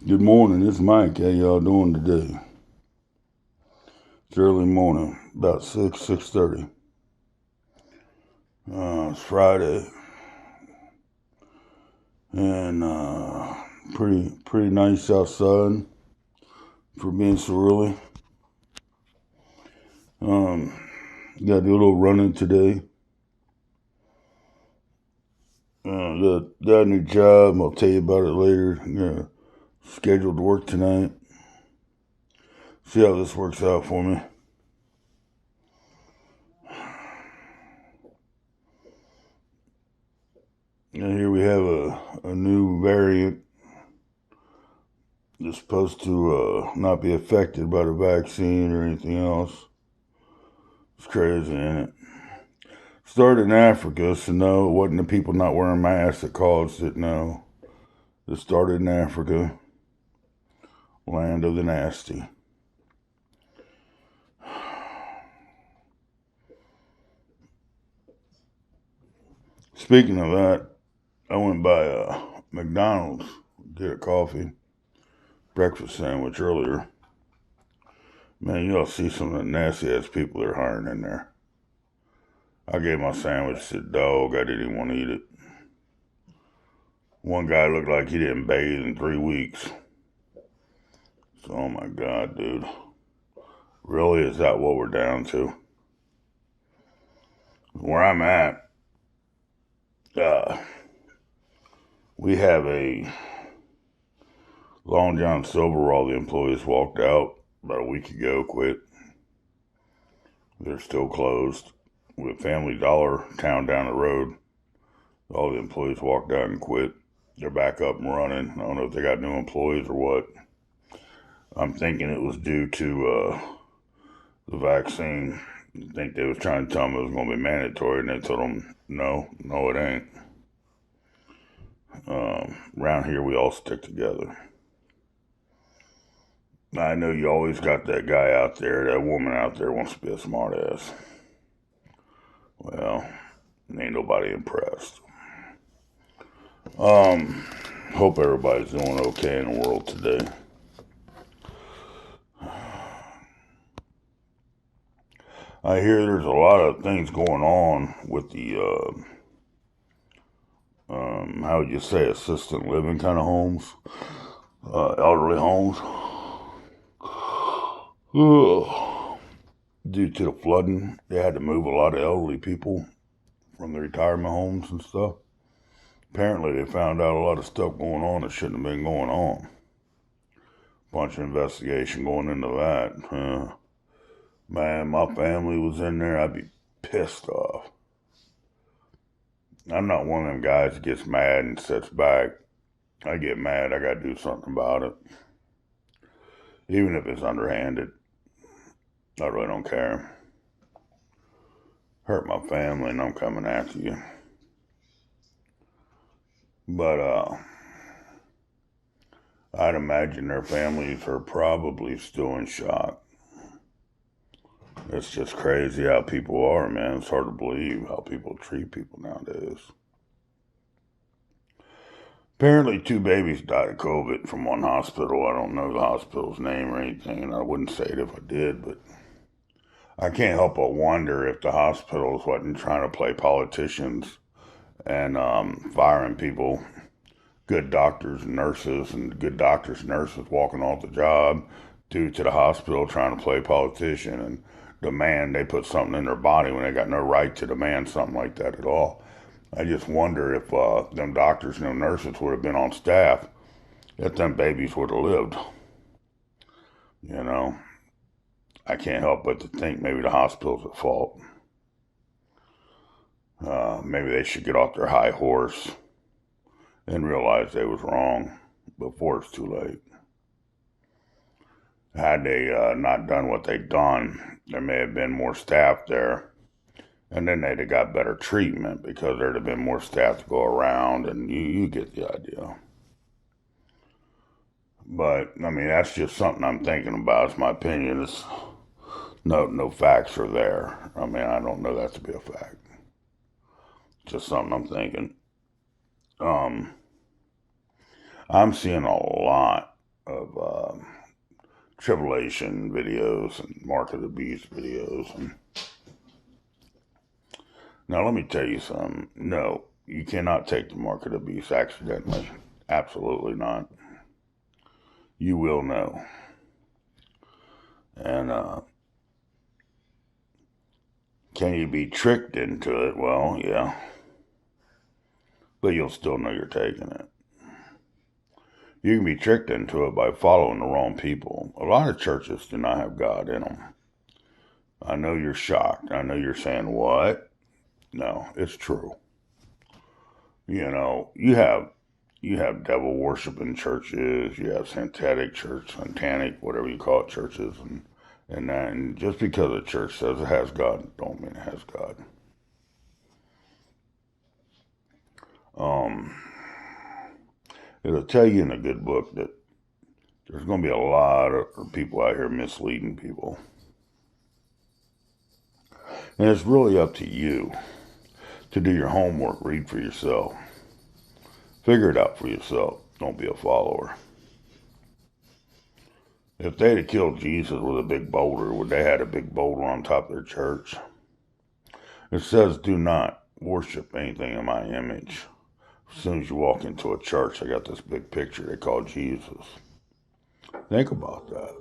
Good morning, it's Mike. How y'all doing today? It's early morning, about 6:30. It's Friday, and pretty nice outside for being so early. Got to do a little running today. Got a new job. I'll tell you about it later. Scheduled to work tonight. See how this works out for me. And here we have a new variant that's supposed to not be affected by the vaccine or anything else. It's crazy, ain't it? Started in Africa, so no, it wasn't the people not wearing masks that caused it, no. It started in Africa, land of the nasty. Speaking of that, I went by McDonald's, get a coffee, breakfast sandwich earlier. Man, you ought to see some of the nasty ass people they're hiring in there. I gave my sandwich to the dog, I didn't even want to eat it. One guy looked like he didn't bathe in 3 weeks. So, oh my God, dude. Really, is that what we're down to? Where I'm at, we have a Long John Silver. All the employees walked out about a week ago, quit. They're still closed. With Family Dollar town down the road, all the employees walked out and quit. They're back up and running. I don't know if they got new employees or what. I'm thinking it was due to the vaccine. I think they was trying to tell them it was going to be mandatory, and they told them, no, it ain't. Around here, we all stick together. I know you always got that guy out there, that woman out there wants to be a smartass. Well, ain't nobody impressed. Hope everybody's doing okay in the world today. I hear there's a lot of things going on with the, how would you say, assisted living kind of homes, elderly homes. Due to the flooding, they had to move a lot of elderly people from the retirement homes and stuff. Apparently, they found out a lot of stuff going on that shouldn't have been going on. Bunch of investigation going into that. Man, my family was in there, I'd be pissed off. I'm not one of them guys that gets mad and sits back. I get mad, I gotta do something about it. Even if it's underhanded. I really don't care. Hurt my family and I'm coming after you. But I'd imagine their families are probably still in shock. It's just crazy how people are, man. It's hard to believe how people treat people nowadays. Apparently, 2 babies died of COVID from one hospital. I don't know the hospital's name or anything, and I wouldn't say it if I did, but I can't help but wonder if the hospitals wasn't trying to play politicians and firing people, good doctors and nurses, and good doctors and nurses walking off the job due to the hospital trying to play politician and demand they put something in their body when they got no right to demand something like that at all. I just wonder if them doctors and them nurses would have been on staff, if them babies would have lived. You know, I can't help but to think maybe the hospital's at fault. Maybe they should get off their high horse and realize they was wrong before it's too late. Had they not done what they'd done, there may have been more staff there, and then they'd have got better treatment because there'd have been more staff to go around, and you get the idea. But I mean, that's just something I'm thinking about. It's my opinion. It's no facts are there. I mean, I don't know that to be a fact. Just something I'm thinking. Um, I'm seeing a lot. of Tribulation videos and Mark of the Beast videos. And now let me tell you something. No, you cannot take the Mark of the Beast accidentally. Absolutely not. You will know. And can you be tricked into it? Well, yeah. But you'll still know you're taking it. You can be tricked into it by following the wrong people. A lot of churches do not have God in them. I know you're shocked. I know you're saying, what? No, it's true. You know, you have devil worshiping churches, you have satanic, whatever you call it, churches, and that. And just because a church says it has God, don't mean it has God. It'll tell you in a good book that there's going to be a lot of people out here misleading people. And it's really up to you to do your homework, read for yourself. Figure it out for yourself. Don't be a follower. If they'd have killed Jesus with a big boulder, would they had a big boulder on top of their church? It says, do not worship anything in my image. As soon as you walk into a church, they got this big picture they call Jesus. Think about that.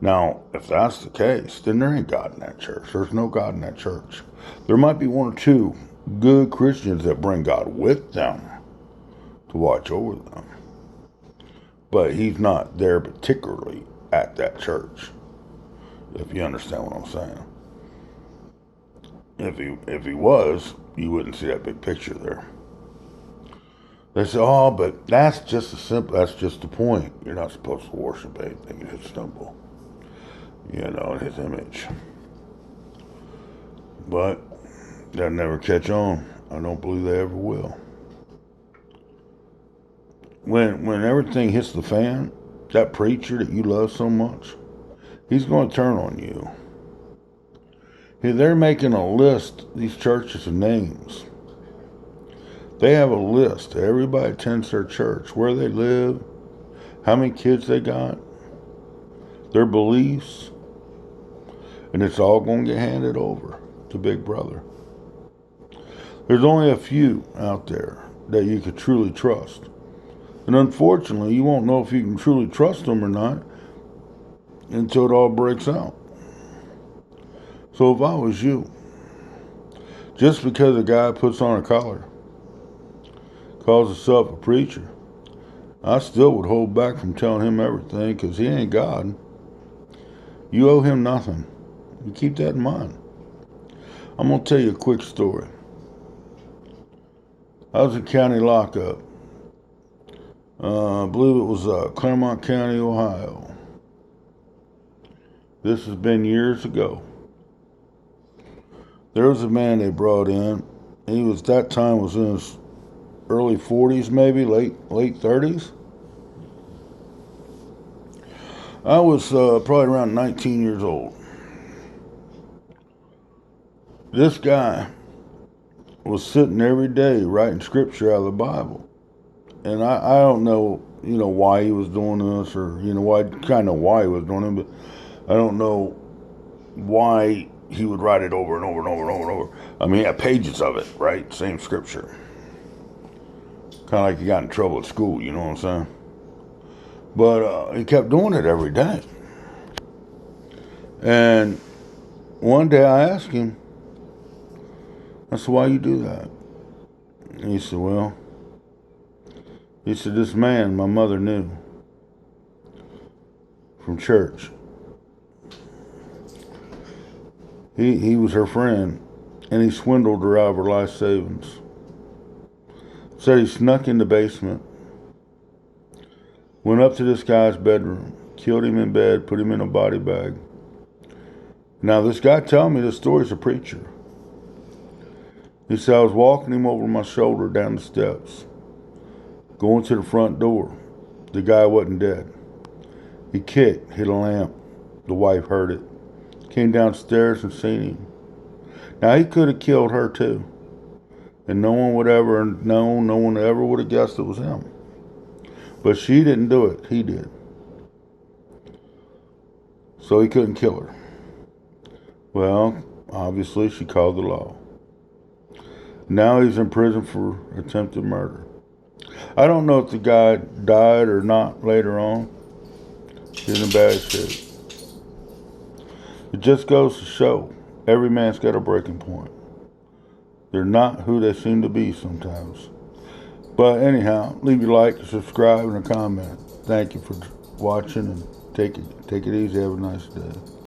Now, if that's the case, then there ain't God in that church. There's no God in that church. There might be one or two good Christians that bring God with them to watch over them. But he's not there particularly at that church, if you understand what I'm saying. If he was, you wouldn't see that big picture there. They say, oh, but that's just the point. You're not supposed to worship anything in his temple, in his image. But they'll never catch on. I don't believe they ever will. When everything hits the fan, that preacher that you love so much, he's going to turn on you. They're making a list, these churches, of names. They have a list. Everybody attends their church, where they live, how many kids they got, their beliefs, and it's all going to get handed over to Big Brother. There's only a few out there that you could truly trust. And unfortunately, you won't know if you can truly trust them or not until it all breaks out. So if I was you, just because a guy puts on a collar, calls himself a preacher, I still would hold back from telling him everything, because he ain't God. You owe him nothing. You keep that in mind. I'm going to tell you a quick story. I was in county lockup. I believe it was Claremont County, Ohio. This has been years ago. There was a man they brought in. He was, that time, was in his early 40s, maybe, late 30s. I was probably around 19 years old. This guy was sitting every day writing scripture out of the Bible. And I don't know, why he was doing this, or, why he was doing it, but I don't know why he would write it over and over and over and over and over. I mean, he had pages of it, right? Same scripture. Kind of like he got in trouble at school, you know what I'm saying? But he kept doing it every day. And one day I asked him, I said, why you do that? And he said, this man my mother knew from church. He was her friend, and he swindled her out of her life savings. Said he snuck in the basement, went up to this guy's bedroom, killed him in bed, put him in a body bag. Now, this guy telling me this story's a preacher. He said, I was walking him over my shoulder down the steps, going to the front door. The guy wasn't dead. He kicked, hit a lamp. The wife heard it. Came downstairs and seen him. Now, he could have killed her too. And no one would ever know, no one ever would have guessed it was him. But she didn't do it. He did. So he couldn't kill her. Well, obviously she called the law. Now he's in prison for attempted murder. I don't know if the guy died or not later on. He's in bad shape. It just goes to show every man's got a breaking point. They're not who they seem to be sometimes. But anyhow, leave your like, subscribe, and a comment. Thank you for watching, and take it easy. Have a nice day.